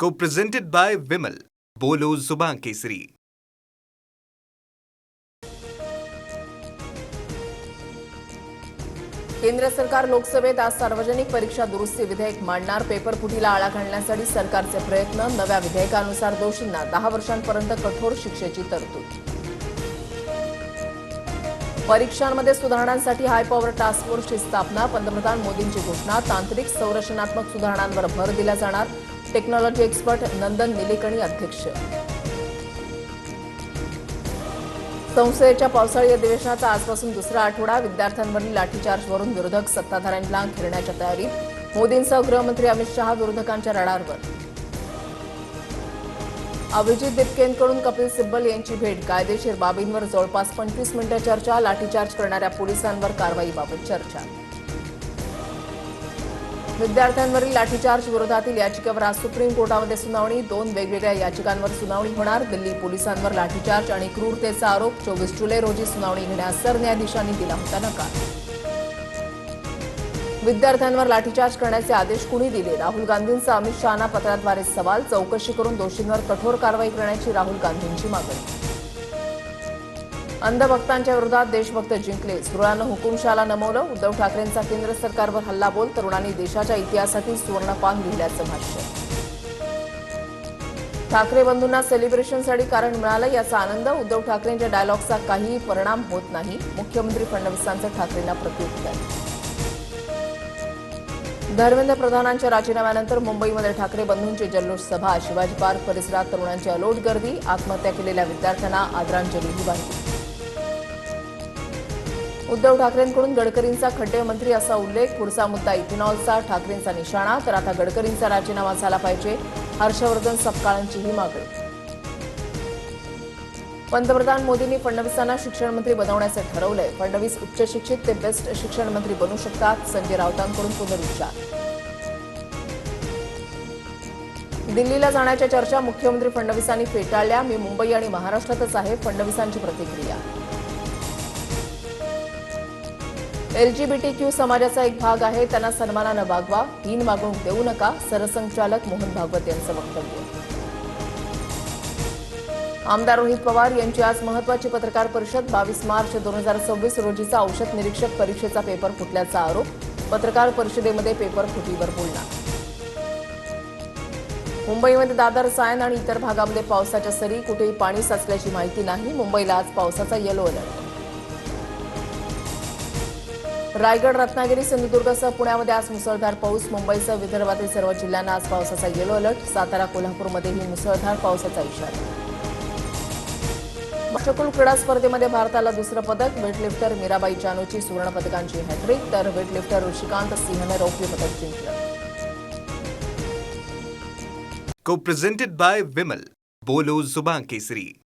Co-presented by Vimal. बोलो जुबान केसरी. केंद्र सरकार लोकसभेत आज सार्वजनिक परीक्षा दुरुस्ती विधेयक मांडणार. पेपर फुटीला आळा घालण्यासाठी सरकारचे प्रयत्न. नव्या विधेयकानुसार दोषींना 10 वर्षांपर्यंत कठोर शिक्षेची तरतूद. परीक्षांमध्ये सुधारणांसाठी हाय पॉवर टास्क फोर्सची स्थापना. पंतप्रधान मोदींची घोषणा. तांत्रिक संरचनात्मक सुधारणांवर भर दिला जाणार. टेक्नॉलॉजी एक्सपर्ट नंदन निलेकणी अध्यक्ष. संसदेच्या पावसाळी अधिवेशनाचा आजपासून दुसरा आठवडा. विद्यार्थ्यांवरील लाठीचार्जवरून विरोधक सत्ताधाऱ्यांना घेरण्याच्या तयारीत. मोदींसह गृहमंत्री अमित शहा विरोधकांच्या रडारवर. अभिजित दिपकेंकडून कपिल सिब्बल यांची भेट. कायदेशीर बाबींवर जवळपास 25 मिनिटं चर्चा. लाठीचार्ज करणाऱ्या पोलिसांवर कारवाईबाबत चर्चा. विद्यार्थ्यांवरील लाठीचार्ज विरोधातील याचिकेवर आज सुप्रीम कोर्टामध्ये सुनावणी. 2 वेगवेगळ्या याचिकांवर सुनावणी होणार. दिल्ली पोलिसांवर लाठीचार्ज आणि क्रूरतेचा आरोप. 24 जुलै रोजी सुनावणी घेण्यास सरन्यायाधीशांनी दिला होता नकार. विद्यार्थ्यांवर लाठीचार्ज करण्याचे आदेश कुणी दिले? राहुल गांधींचा अमित शहांना पत्राद्वारे सवाल. चौकशी करून दोषींवर कठोर कारवाई करण्याची राहुल गांधींची मागणी. अंधभक्तांच्या विरोधात देशभक्त जिंकले. सुरळानं हुकुमशहाला नमवलं. उद्धव ठाकरेंचा केंद्र सरकारवर हल्लाबोल. तरुणांनी देशाच्या इतिहासातील सुवर्णपान लिहिल्याचं भाष्य. ठाकरे बंधूंना सेलिब्रेशनसाठी कारण मिळालं याचा आनंद. उद्धव ठाकरेंच्या डायलॉगचा काहीही परिणाम होत नाही. मुख्यमंत्री फडणवीसांचं ठाकरेंना प्रत्युत्तर. धर्मेंद्र प्रधानांच्या राजीनाम्यानंतर मुंबईमध्ये ठाकरे बंधूंची जल्लोष सभा. शिवाजी पार्क परिसरात तरुणांची अलोट गर्दी. आत्महत्या केलेल्या विद्यार्थ्यांना आदरांजलीही वाहिली. उद्धव ठाकरेंकडून गडकरींचा खड्डे मंत्री असा उल्लेख. पुढचा मुद्दा इथेनॉलचा. ठाकरेंचा निशाणा. तर आता गडकरींचा राजीनामा झाला पाहिजे. हर्षवर्धन सपकाळांचीही मागणी. पंतप्रधान मोदींनी फडणवीसांना शिक्षण मंत्री बनवण्याचं ठरवलंय. फडणवीस उच्च शिक्षित ते बेस्ट शिक्षण मंत्री बनू शकतात. संजय राऊतांकडून पुनरुच्चार. दिल्लीला जाण्याच्या चर्चा मुख्यमंत्री फडणवीसांनी फेटाळल्या. मी मुंबई आणि महाराष्ट्रातच आहे. फडणवीसांची प्रतिक्रिया. एलजीबीटीक्यू समाजाचा एक भाग आहे. त्यांना सन्मानानं वागवा. हीन वागणूक देऊ नका. सरसंघचालक मोहन भागवत यांचं वक्तव्य. आमदार रोहित पवार यांची आज महत्वाची पत्रकार परिषद. 22 मार्च 2026 रोजीचा औषध निरीक्षक परीक्षेचा पेपर फुटल्याचा आरोप. पत्रकार परिषदेमध्ये पेपर फुटीवर बोलणार. मुंबईमध्ये दादर, सायन आणि इतर भागामध्ये पावसाच्या सरी. कुठेही पाणी साचल्याची माहिती नाही. मुंबईला आज पावसाचा येलो अलर्ट. रायगड, रत्नागिरी, सिंधुदुर्गसह पुण्यामध्ये आज मुसळधार पाऊस. मुंबईसह विदर्भातील सर्व जिल्ह्यांना आज पावसाचा येलो अलर्ट. सातारा, कोल्हापूरमध्येही मुसळधार पावसाचा इशारा. राष्ट्रकुल क्रीडा स्पर्धेमध्ये भारताला दुसरं पदक. वेटलिफ्टर मीराबाई चानूची सुवर्ण पदकांची हॅट्रिक. तर वेटलिफ्टर ऋषिकांत सिंहने रौप्य पदक जिंकलं. Co-presented by Vimal. बोलो जुबान केसरी.